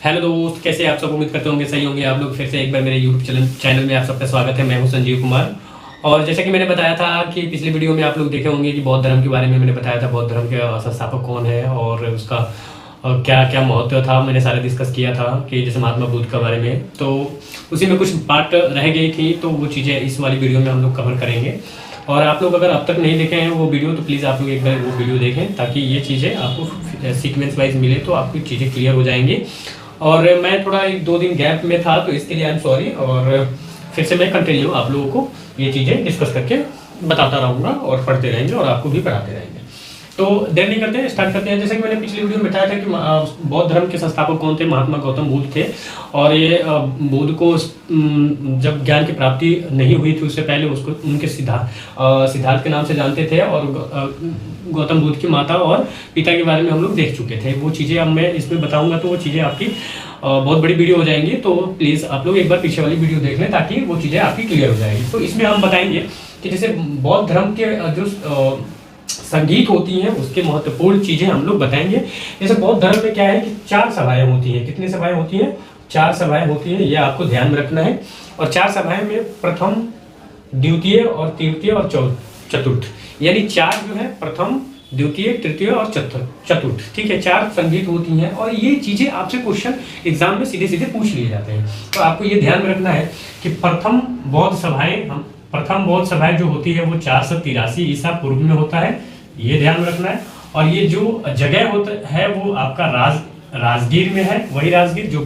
Hello दोस्त, कैसे आप सब? उम्मीद करते होंगे सही होंगे आप लोग। फिर से एक बार मेरे यूट्यूब चैनल में आप सबका स्वागत है। मैं हूं संजीव कुमार। और जैसे कि मैंने बताया था कि पिछली वीडियो में आप लोग देखे होंगे कि बौद्ध धर्म के बारे में मैंने बताया था, बौद्ध धर्म के संस्थापक कौन है और उसका क्या क्या महत्व था। मैंने सारे डिस्कस किया था कि जैसे महात्मा बुद्ध के बारे में, तो उसी में कुछ पार्ट रह गई थी, तो वो चीज़ें इस वाली वीडियो में हम लोग कवर करेंगे। और आप लोग अगर अब तक नहीं देखे हैं वो वीडियो, तो प्लीज़ आप लोग एक बार वो वीडियो देखें ताकि ये चीज़ें आपको सीक्वेंस वाइज मिले, तो आपकी चीज़ें क्लियर हो जाएंगी। और मैं थोड़ा 1-2 दिन गैप में था, तो इसके लिए आई एम सॉरी। और फिर से मैं कंटिन्यू आप लोगों को ये चीज़ें डिस्कस करके बताता रहूँगा और पढ़ते रहेंगे और आपको भी पढ़ाते रहेंगे। तो देर नहीं करते, स्टार्ट करते हैं। जैसे कि मैंने पिछली वीडियो में बताया था कि बौद्ध धर्म के संस्थापक कौन थे, महात्मा गौतम बुद्ध थे। और ये बुद्ध को जब ज्ञान की प्राप्ति नहीं हुई थी उससे पहले उसको उनके सिद्धार्थ के नाम से जानते थे। और गौतम बुद्ध की माता और पिता के बारे में हम लोग देख चुके थे। वो चीज़ें अब मैं इसमें बताऊंगा, तो वो चीज़ें आपकी बहुत बड़ी वीडियो हो जाएंगी। तो प्लीज़ आप लोग एक बार पीछे वाली वीडियो देख लें ताकि वो चीज़ें आपकी क्लियर हो जाएगी। तो इसमें हम बताएंगे कि जैसे बौद्ध धर्म के जो संगीत होती हैं उसके महत्वपूर्ण चीज़ें हम लोग बताएंगे। जैसे बौद्ध धर्म में क्या है कि 4 सभाएं होती हैं। कितनी सभाएं होती हैं? 4 सभाएं होती हैं, ये आपको ध्यान में रखना है। और 4 सभाएं में प्रथम, द्वितीय और तृतीय और चतुर्थ, यानी 4 जो है प्रथम, द्वितीय, तृतीय और चतुर्थ, ठीक है। 4 संगीत होती हैं और ये चीज़ें आपसे क्वेश्चन एग्जाम में सीधे सीधे पूछ लिए जाते हैं। तो आपको ये ध्यान में रखना है कि प्रथम बौद्ध सभाएं जो होती है वो 483 ईसा पूर्व में होता है, ये ध्यान में रखना है। और ये जो जगह होता है वो आपका राजगीर में है, वही राजगीर जो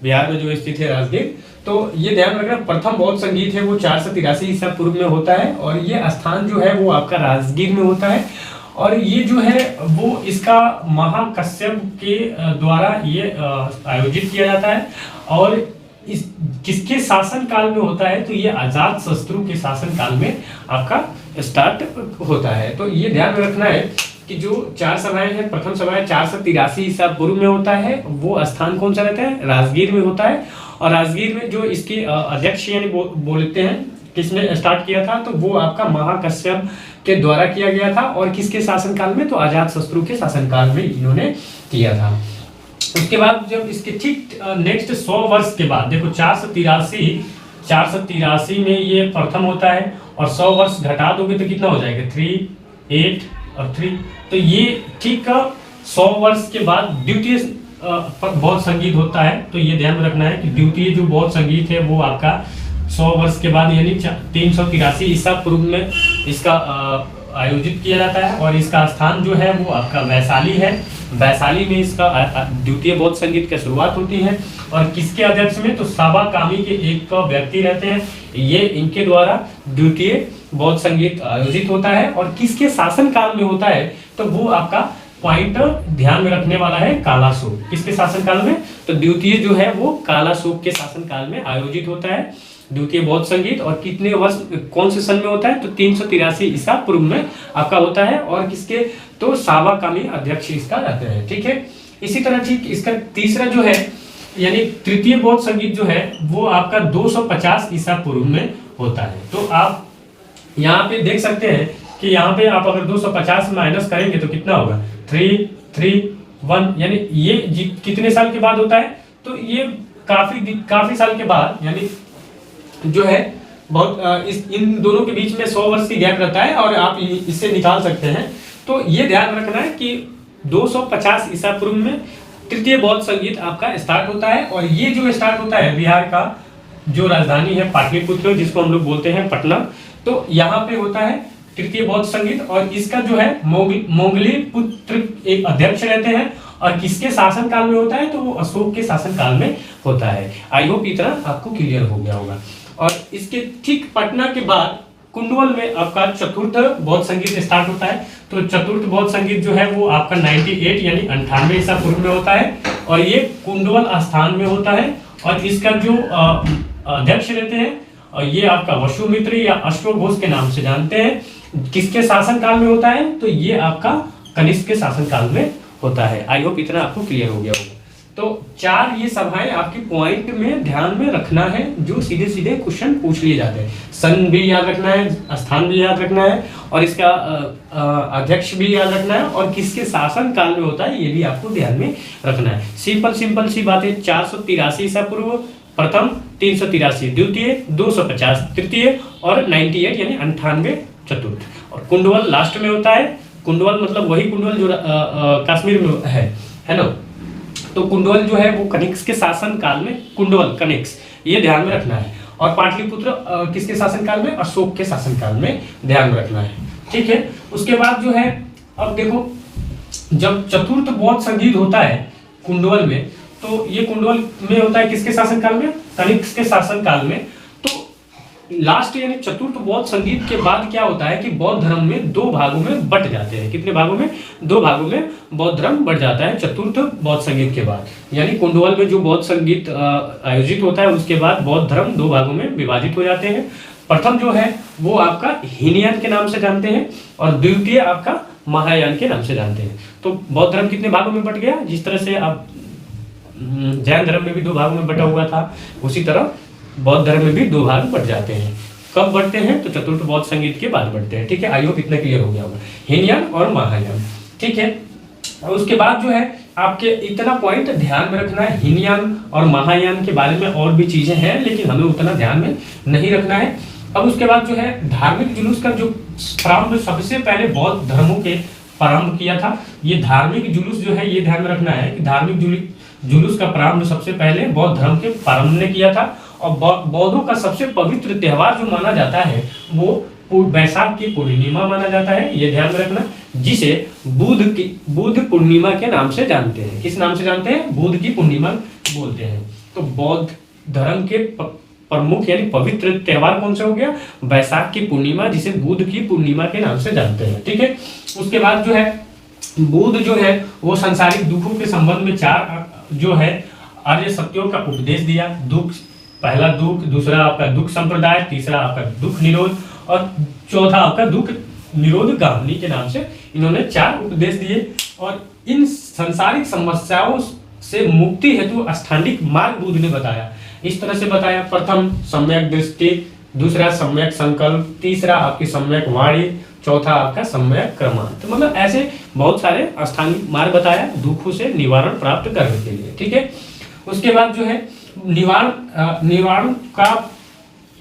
बिहार में जो स्थित है राजगीर। तो ये ध्यान रखना, प्रथम बौद्ध संगीत है वो 483 ईसा पूर्व में होता है और ये स्थान जो है वो आपका राजगीर में होता है। और ये जो है वो इसका महाकश्यप के द्वारा ये आयोजित किया जाता है। और इस किसके शासन काल में होता है? तो ये अजात शत्रु के शासन काल में आपका स्टार्ट होता है। तो ये ध्यान में रखना है कि जो 4 सभाएं हैं, प्रथम सभाएं 483 ईसा पूर्व में होता है, वो स्थान कौन सा रहता है? राजगीर में होता है। और राजगीर में जो इसके अध्यक्ष यानी बोलते हैं किसने स्टार्ट किया था? तो वो आपका महाकश्यप के द्वारा किया गया था। और किसके शासन काल में? तो अजात शत्रु के शासन काल में इन्होंने किया था। उसके बाद जब इसके ठीक नेक्स्ट 100 वर्ष के बाद, देखो 483 में ये प्रथम होता है और 100 वर्ष घटा दोगे तो कितना हो जाएगा? 3, 8 और 3। तो ये ठीक 100 वर्ष के बाद द्वितीय बौद्ध संगीत होता है। तो ये ध्यान रखना है कि द्वितीय जो बौद्ध संगीत है वो आपका 100 वर्ष के बाद यानी 383 ईसा पूर्व में इसका आयोजित किया जाता है। और इसका स्थान जो है वो आपका वैशाली है। वैशाली में इसका द्वितीय बौद्ध संगीत की शुरुआत होती है। और किसके अध्यक्ष में? तो साबा कामी के एक व्यक्ति रहते हैं, ये इनके द्वारा द्वितीय बौद्ध संगीत आयोजित होता है। और किसके शासन काल में होता है? तो वो आपका पॉइंट ध्यान में रखने वाला है, कालाशोक। किसके शासन काल में? तो द्वितीय जो है वो कालाशोक के शासन काल में आयोजित होता है द्वितीय बौद्ध संगीत। और कितने वर्ष, कौन से सन में होता है? तो 383 ईसा पूर्व में आपका होता है। और किसके? तो साबा कामी अध्यक्ष इसका रहते हैं, ठीक है। इसी तरह ठीक इसका तीसरा जो है यानी तृतीय बौद्ध संगीत जो है वो आपका 250 ईसा पूर्व में होता है। तो आप यहाँ पे देख सकते हैं कि यहाँ पे आप अगर 250 माइनस करेंगे तो कितना होगा? 3, 3, 1, यानी ये कितने साल के बाद होता है? तो ये काफी साल के बाद, यानी जो है बहुत इन दोनों के बीच में 100 वर्ष की गैप रहता है और आप इससे निकाल सकते हैं। तो ये ध्यान रखना है कि 250 ईसा पूर्व में तृतीय बौद्ध संगीत आपका स्टार्ट होता है। और ये जो स्टार्ट होता है बिहार का जो राजधानी है पाटलिपुत्र, जिसको हम लोग बोलते हैं पटना, तो यहाँ पे होता है तृतीय बौद्ध संगीत। और इसका जो है मोंगली पुत्र एक अध्यक्ष रहते हैं। और किसके शासन काल में होता है? तो वो अशोक के शासन काल में होता है। आई होप इतना आपको क्लियर हो गया होगा। और इसके ठीक पटना के बाद कुंडवल में आपका चतुर्थ बौद्ध संगीत स्टार्ट होता है। तो चतुर्थ बौद्ध संगीत जो है वो आपका 98 यानी 98 ईसा पूर्व में होता है। और ये कुंडवल स्थान में होता है। और इसका जो अध्यक्ष रहते हैं और ये आपका वसुमित्र या अश्वघोष के नाम से जानते हैं। किसके शासन काल में होता है? तो ये आपका कनिष्क के शासन काल में होता है। आई होप इतना आपको क्लियर हो गया होगा। तो 4 ये सभाएं आपकी पॉइंट में ध्यान में रखना है, जो सीधे सीधे क्वेश्चन पूछ लिए जाते हैं। सन भी याद रखना है, स्थान भी याद रखना है, और इसका अध्यक्ष भी याद रखना है, और किसके शासन काल में होता है ये भी आपको ध्यान में रखना है। सिंपल सी बातें। 483 ईसा पूर्व प्रथम, 383 द्वितीय, 250 तृतीय, और 98 यानी 98 चतुर्थ। और कुंडवल लास्ट में होता है। कुंडवल मतलब वही कुंडवल जो कश्मीर में है ना। तो कुंडवल जो है वो कनिष्क के शासन काल में, कुंडवल कनिष्क ये ध्यान में रखना है। और पाटलिपुत्र किसके शासन काल में? अशोक के शासन काल में ध्यान में रखना है। ठीक है। उसके बाद जो है, अब देखो, जब चतुर्थ बौद्ध संगीत होता है कुंडवल में, तो ये कुंडवल में होता है किसके शासन काल में? कनिष्क के शासन काल में। तो लास्ट यानी चतुर्थ बौद्ध संगीत के बाद क्या होता है कि बौद्ध धर्म में 2 भागों में बट जाते हैं। कितने भागों में? 2 भागों में बौद्ध धर्म बढ़ जाता है चतुर्थ बौद्ध संगीत के बाद। यानी कुंडवल में जो बौद्ध संगीत आयोजित होता है उसके बाद बौद्ध धर्म 2 भागों में विभाजित हो जाते हैं। प्रथम जो है वो आपका हीनयान के नाम से जानते हैं, और द्वितीय आपका महायान के नाम से जानते हैं। तो बौद्ध धर्म कितने भागों में बट गया? जिस तरह से आप जैन धर्म में भी 2 भागों में बटा हुआ था, उसी तरह बौद्ध धर्म में भी 2 भाग बढ़ जाते हैं। कब बढ़ते हैं? तो चतुर्थ बौद्ध संगीत के बाद बढ़ते हैं। ठीक है। आई होप इतना क्लियर हो गया होगा, हीनयान और महायान। ठीक है। और उसके बाद जो है आपके इतना पॉइंट ध्यान में रखना है। हीनयान और महायान के बारे में और भी चीजें हैं, लेकिन हमें उतना ध्यान में नहीं रखना है। अब उसके बाद जो है धार्मिक जुलूस का जो प्रारंभ सबसे पहले बौद्ध धर्मों के प्रारंभ किया था, ये धार्मिक जुलूस जो है ये ध्यान में रखना है कि धार्मिक जुलूस का प्रारंभ सबसे पहले बौद्ध धर्म के प्रारंभ ने किया था। और बौद्धों का सबसे पवित्र त्योहार जो माना जाता है वो बैसाख की पूर्णिमा माना जाता है, ये ध्यान में रखना, जिसे बुध पूर्णिमा के नाम से जानते हैं। किस नाम से जानते हैं? बुध की पूर्णिमा बोलते हैं। तो बौद्ध धर्म के प्रमुख यानी पवित्र त्योहार कौन सा हो गया? बैसाख की पूर्णिमा, जिसे बुध की पूर्णिमा के नाम से जानते हैं। ठीक है। उसके बाद जो है बुध जो है वो सांसारिक दुखों के संबंध में 4 जो है आर्य सत्यों का उपदेश दिया। दुख, पहला दुख, दूसरा आपका दुख संप्रदाय, तीसरा आपका दुख निरोध, और चौथा आपका दुख निरोध गामनी के नाम से इन्होंने 4 उपदेश दिए। और इन सांसारिक समस्याओं से मुक्ति हेतु अष्टांगिक मार्ग बुद्ध ने बताया। इस तरह से बताया, प्रथम सम्यक दृष्टि, दूसरा सम्यक संकल्प, तीसरा आपकी सम्यक वाणी, चौथा आपका सम्यक क्रमांत। तो मतलब ऐसे बहुत सारे अष्टांगिक मार्ग बताया दुखों से निवारण प्राप्त करने के लिए। ठीक है। उसके बाद जो है निवारण का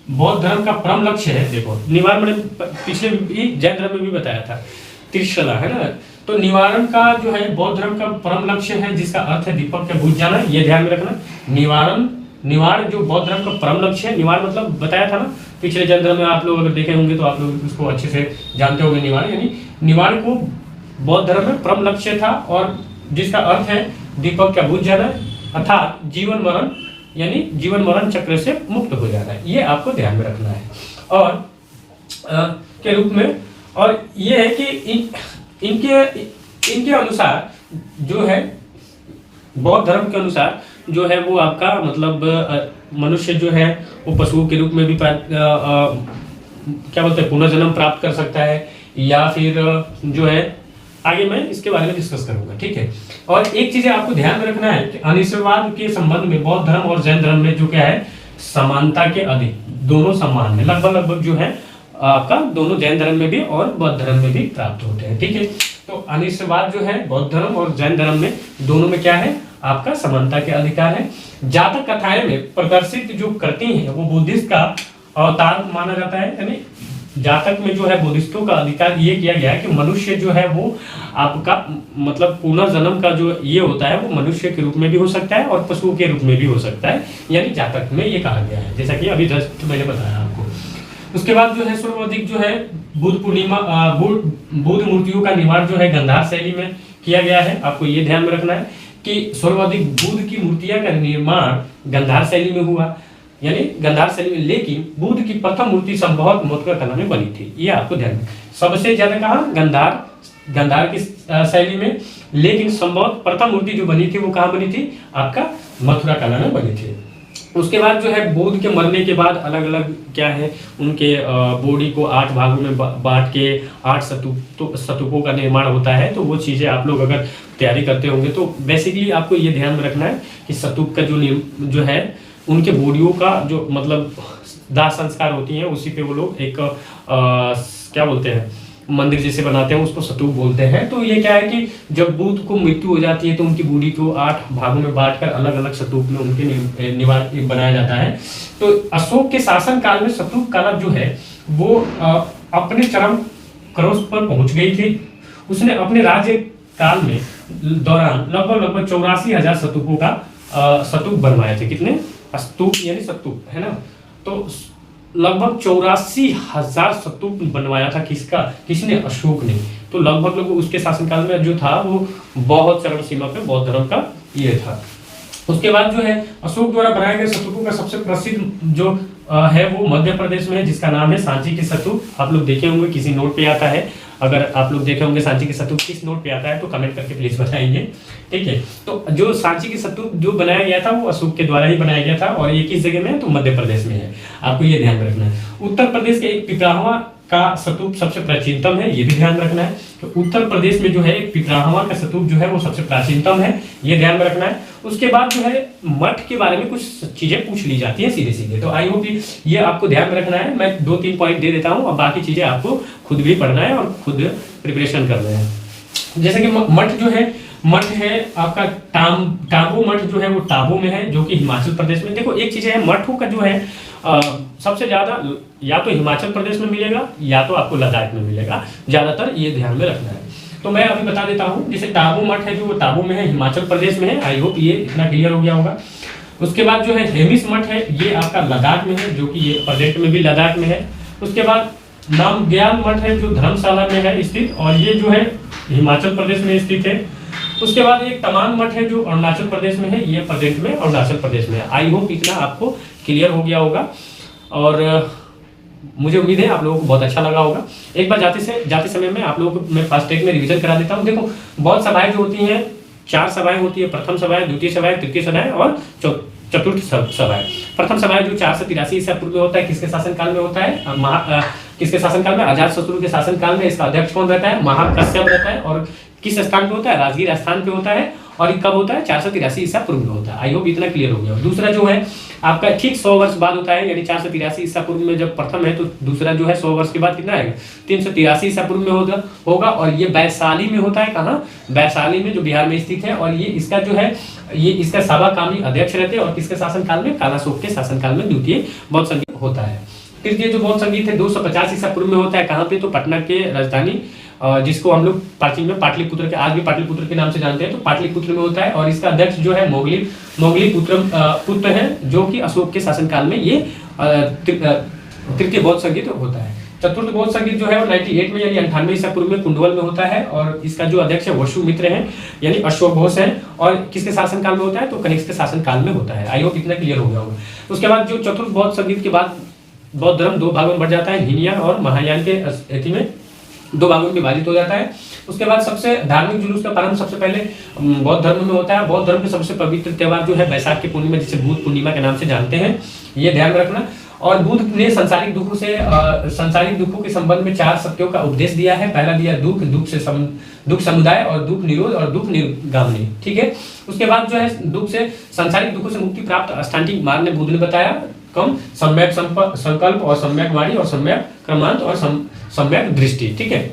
बौद्ध धर्म का परम लक्ष्य है। देखो, निवारण मैंने पिछले भी जैन धर्म में भी बताया था, त्रिशला है ना। तो निवारण का जो है बौद्ध धर्म का परम लक्ष्य है, जिसका अर्थ है दीपक के बुझ जाना, ये ध्यान में रखना। निवारण जो बौद्ध धर्म का परम लक्ष्य है, निवारण मतलब बताया था ना पिछले जैन धर्म में, आप लोग अगर देखे होंगे तो आप लोग उसको अच्छे से जानते होंगे। निवारण यानी निवारण को बौद्ध धर्म में परम लक्ष्य था, और जिसका अर्थ है दीपक का बुझ जाना, अर्थात जीवन मरण यानी जीवन मरण चक्र से मुक्त हो जाना है, ये आपको ध्यान में रखना है। और के रूप में, और ये है कि इनके अनुसार जो है बौद्ध धर्म के अनुसार जो है वो आपका मतलब मनुष्य जो है वो पशुओं के रूप में भी क्या बोलते हैं पुनर्जन्म प्राप्त कर सकता है, या फिर जो है आगे मैं इसके बारे में डिस्कस करूंगा। ठीक है। और एक चीज आपको ध्यान में रखना है कि अनिश्चयवाद के संबंध में बौद्ध धर्म और जैन धर्म में जो क्या है समानता के अधिक, दोनों समान है, लगभग जो है आपका दोनों जैन धर्म में भी और बौद्ध धर्म में भी प्राप्त होते हैं। ठीक है। तो अनिश्चयवाद जो है बौद्ध धर्म और जैन धर्म में दोनों में क्या है आपका समानता के अधिकार है। जातक कथाएं में प्रदर्शित जो करती हैं वो बुद्धिस्ट का अवतार माना जाता है, यानी जातक में जो है बुद्धिस्टों का अधिकार ये किया गया है कि मनुष्य जो है वो आपका मतलब पुनर्जन्म का जो ये होता है वो मनुष्य के रूप में भी हो सकता है और पशु के रूप में भी हो सकता है, यानी जातक में ये कहा गया है, जैसा कि अभी जस्ट मैंने बताया आपको। उसके बाद जो है सर्वाधिक जो है बुद्ध पूर्णिमा बुद्ध मूर्तियों का निर्माण जो है गंधार शैली में किया गया है। आपको ये ध्यान में रखना है कि सर्वाधिक बुद्ध की मूर्तियां का निर्माण गंधार शैली में हुआ, यानी गंधार शैली में, लेकिन बुद्ध की प्रथम मूर्ति संभवतः मोथरा कला में बनी थी, ये आपको ध्यान में। सबसे ज्यादा कहा गंधार की शैली में, लेकिन संभवतः प्रथम मूर्ति जो बनी थी वो कहाँ बनी थी आपका मथुरा कला में बनी थी। उसके बाद जो है बुध के मरने के बाद अलग अलग क्या है उनके बॉडी को 8 भागों में बांट के 8 स्तूपों का निर्माण होता है। तो वो चीज़ें आप लोग अगर तैयारी करते होंगे तो बेसिकली आपको ये ध्यान में रखना है कि स्तूप का जो है उनके बॉडियों का जो मतलब दाह संस्कार होती हैं उसी पे वो लोग एक क्या बोलते हैं मंदिर जैसे बनाते हैं, उसको स्तूप बोलते हैं। तो ये क्या है कि जब बुध को मृत्यु हो जाती है तो उनकी बॉडी को 8 भागों में बांटकर अलग अलग स्तूप में उनके निवास बनाया जाता है। तो अशोक के शासन काल में स्तूप कला जो है वो अपने चरम क्रोध पर पहुंच गई थी। उसने अपने राज्य काल में दौरान लगभग 84,000 स्तूपों का स्तूप बनवाए थे। कितने स्तूप यानी स्तूप है ना, तो लगभग 84,000 स्तूप बनवाया था। किसने? अशोक ने। तो लगभग उसके शासनकाल में जो था वो बहुत चरम सीमा पे बौद्ध धर्म का ये था। उसके बाद जो है अशोक द्वारा बनाए गए स्तूपों का सबसे प्रसिद्ध जो है वो मध्य प्रदेश में है, जिसका नाम है सांची के स्तूप। आप लोग देखे होंगे किसी नोट पे आता है, अगर आप लोग देखे होंगे सांची के स्तूप किस नोट पे आता है तो कमेंट करके प्लीज बताएंगे, ठीक है। तो जो सांची के स्तूप जो बनाया गया था वो अशोक के द्वारा ही बनाया गया था और ये किस जगह में है तो मध्य प्रदेश में है, आपको ये ध्यान रखना है। उत्तर प्रदेश के एक पिपराहवा का स्तूप सबसे प्राचीनतम है, ये भी ध्यान रखना है। तो उत्तर प्रदेश में जो है पिपराहवा का स्तूप जो है वो सबसे प्राचीनतम है, ये ध्यान में रखना है। उसके बाद जो है मठ के बारे में कुछ चीजें पूछ ली जाती है सीधे सीधे, तो आई होप ये आपको ध्यान में रखना है। मैं 2-3 पॉइंट दे देता हूँ और बाकी चीजें आपको खुद भी पढ़ना है और खुद प्रिपरेशन करना है। जैसे कि मठ जो है, मठ है आपका टाबू मठ जो है वो टाबू में है, जो कि हिमाचल प्रदेश में। देखो एक चीज है, मठों का जो है सबसे ज्यादा या तो हिमाचल प्रदेश में मिलेगा या तो आपको लद्दाख में मिलेगा, ज्यादातर ये ध्यान में रखना है। तो मैं अभी बता देता हूँ, जैसे टाबू मठ है जो वो टाबू में है, हिमाचल प्रदेश में है। आई होप ये इतना क्लियर हो गया होगा। उसके बाद जो है हेमिस मठ है, ये आपका लद्दाख में है, जो कि ये प्रेजेंट में भी लद्दाख में है। उसके बाद नामग्याल मठ है जो धर्मशाला में है स्थित, और ये जो है हिमाचल प्रदेश में स्थित है। उसके बाद एक तमांग मठ है जो अरुणाचल प्रदेश में है, ये प्रेजेंट में अरुणाचल प्रदेश में है। आई होप इतना आपको क्लियर हो गया होगा और मुझे उम्मीद है आप लोगों को बहुत अच्छा लगा होगा। एक बार जाते समय में आप लोगों को मैं फास्ट ट्रैक में रिवीजन करा देता हूँ। देखो बहुत सभाएं जो होती हैं, 4 सभाएं होती है, प्रथम सभाएं, द्वितीय सभाएं, तृतीय सभाएं और चतुर्थ सभाएं। प्रथम सभाएं जो 483 ईसा पूर्व में होता है, किसके शासनकाल में होता है? किसके शासनकाल में? अजातशत्रु के शासनकाल में। इसका अध्यक्ष कौन रहता है? महाकश्यप रहता है। और किस स्थान पे होता है? राजगीर स्थान पे होता है। और कब होता है? 483 ईसा पूर्व में होता है। आई होप इतना क्लियर हो गया। दूसरा जो है आपका ठीक 100 वर्ष बाद होता है, यानी 483 ईसा पूर्व में जब प्रथम है तो दूसरा जो है 100 वर्ष के बाद कितना आएगा? 383 ईसा पूर्व में होगा। और ये वैशाली में होता है। कहाँ? वैशाली में, जो बिहार में स्थित है। और ये इसका जो है ये इसका सभाकामी अध्यक्ष रहते हैं। और किसके शासनकाल में? कालाशोक के शासनकाल में द्वितीय बौद्ध संगीत होता है। तृतीय जो बौद्ध संगीत है 250 ईसा पूर्व में होता है। कहाँ पे? तो पटना के राजधानी, जिसको हम लोग प्राचीन में पाटलिपुत्र के, आज भी पाटलिपुत्र के नाम से जानते हैं, तो पाटलिपुत्र में होता है। और इसका अध्यक्ष जो है मोगली पुत्र है, जो कि अशोक के शासनकाल में ये तृतीय बौद्ध संगीत होता है। चतुर्थ बौद्ध संगीत जो है वो 98 में यानी 98 ईसा पूर्व में कुंडवल में होता है। और इसका जो अध्यक्ष है वसुमित्र है, यानी अश्वक घोष है। और किसके शासनकाल में होता है? तो कनिष्क के शासनकाल में होता है। आई होप इतना क्लियर हो गया होगा। उसके बाद जो चतुर्थ बौद्ध संगीत के बाद बौद्ध धर्म 2 भागों में बढ़ जाता है, हीनयान और महायान के स्थिति में 2 भागों में विभाजित हो जाता है। उसके बाद सबसे धार्मिक जुलूस का प्रारंभ सबसे पहले बौद्ध धर्म में होता है। बौद्ध धर्म के सबसे पवित्र त्योहार जो है वैशाख की पूर्णिमा, जिसे बुद्ध पूर्णिमा के नाम से जानते हैं, ये ध्यान रखना। और बुद्ध ने सांसारिक दुखों के संबंध में 4 सत्यों का उपदेश दिया है। पहला दिया दुख समुदाय और दुख निरोध और दुख निर्गामनी, ठीक है। उसके बाद जो है सांसारिक दुखों से मुक्ति प्राप्त अष्टांगिक मार्ग ने बुद्ध ने बताया। कम सम्यक संकल्प और सम्यक वाणी और सम्यक क्रमांत और सम्यक दृष्टि, ठीक है।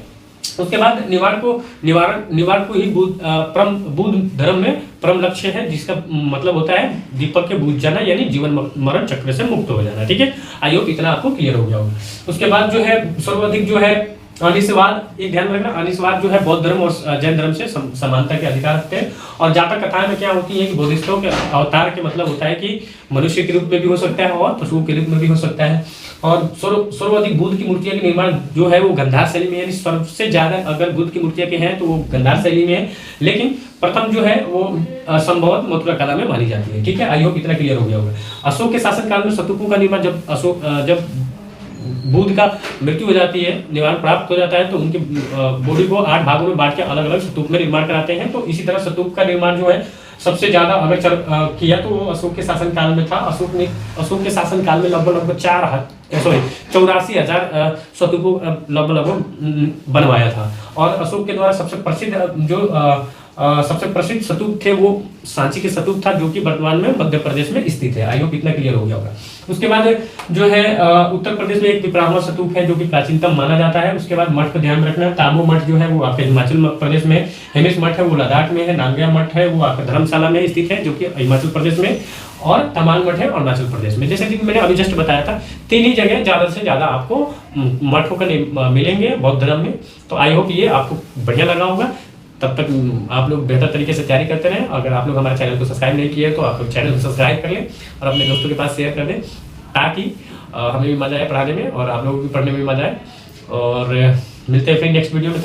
उसके बाद निवारण को ही बुद्ध धर्म में परम लक्ष्य है, जिसका मतलब होता है दीपक के बुझ जाना, यानी जीवन मरण चक्र से मुक्त हो जाना, ठीक है। आई होप इतना आपको क्लियर हो गया होगा। उसके बाद जो है सर्वाधिक जो है अनिश्चयवाद, एक ध्यान रखना, अनिश्चयवाद जो है बौद्ध धर्म और जैन धर्म से समानता के अधिकार रखते हैं। और जातक कथाएं में क्या होती है कि बोधिसत्वों के अवतार के मतलब होता है कि मनुष्य के रूप में भी हो सकता है और पशुओं के रूप में भी हो सकता है। और सर्वाधिक बुद्ध की मूर्तियां के निर्माण जो है वो गंधार शैली में, यानी सबसे ज्यादा अगर बुद्ध की मूर्तियां के हैं तो वो गंधार शैली में है। लेकिन प्रथम जो है वो संभवतः मथुरा कला में मानी जाती है, ठीक है। आई होप इतना क्लियर हो गया होगा। अशोक के शासनकाल में स्तूपों का निर्माण जब बुद्ध का मृत्यु हो जाती है, निवारण प्राप्त हो जाता है, तो उनकी बॉडी को 8 भागों में बांट के अलग अलग स्तूप में निर्माण कराते हैं। तो इसी तरह स्तूप का निर्माण जो है सबसे ज्यादा अगर किया तो वो अशोक के शासनकाल में था। अशोक के शासनकाल में लगभग 84,000 स्तूपों लगभग बनवाया था। और अशोक के द्वारा सबसे प्रसिद्ध सबसे प्रसिद्ध स्तूप थे वो सांची के स्तूप था, जो कि वर्तमान में मध्य प्रदेश में स्थित है। आई होप इतना क्लियर हो गया होगा। उसके बाद जो है उत्तर प्रदेश में एक पिपरावा स्तूप है, जो कि प्राचीनतम माना जाता है। उसके बाद मठ को ध्यान में रखना, तामो मठ जो है वो आपके हिमाचल प्रदेश में है, हेमिश मठ है वो लद्दाख में है, नांगया मठ है वो आपका धर्मशाला में स्थित है, जो कि हिमाचल प्रदेश में, और तमांग मठ है अरुणाचल प्रदेश में। जैसे कि मैंने अभी जस्ट बताया था, 3 ही जगह ज्यादा से ज्यादा आपको मठ होकर मिलेंगे बौद्ध धर्म में। तो आई होप ये आपको बढ़िया लगा होगा। तब तक आप लोग बेहतर तरीके से तैयारी करते रहें। अगर आप लोग हमारे चैनल को सब्सक्राइब नहीं किए तो आप लोग चैनल को सब्सक्राइब कर लें और अपने दोस्तों के पास शेयर कर दें, ताकि हमें भी मजा आए पढ़ाने में और आप लोगों को भी पढ़ने में मजा आए। और मिलते हैं फिर नेक्स्ट वीडियो में।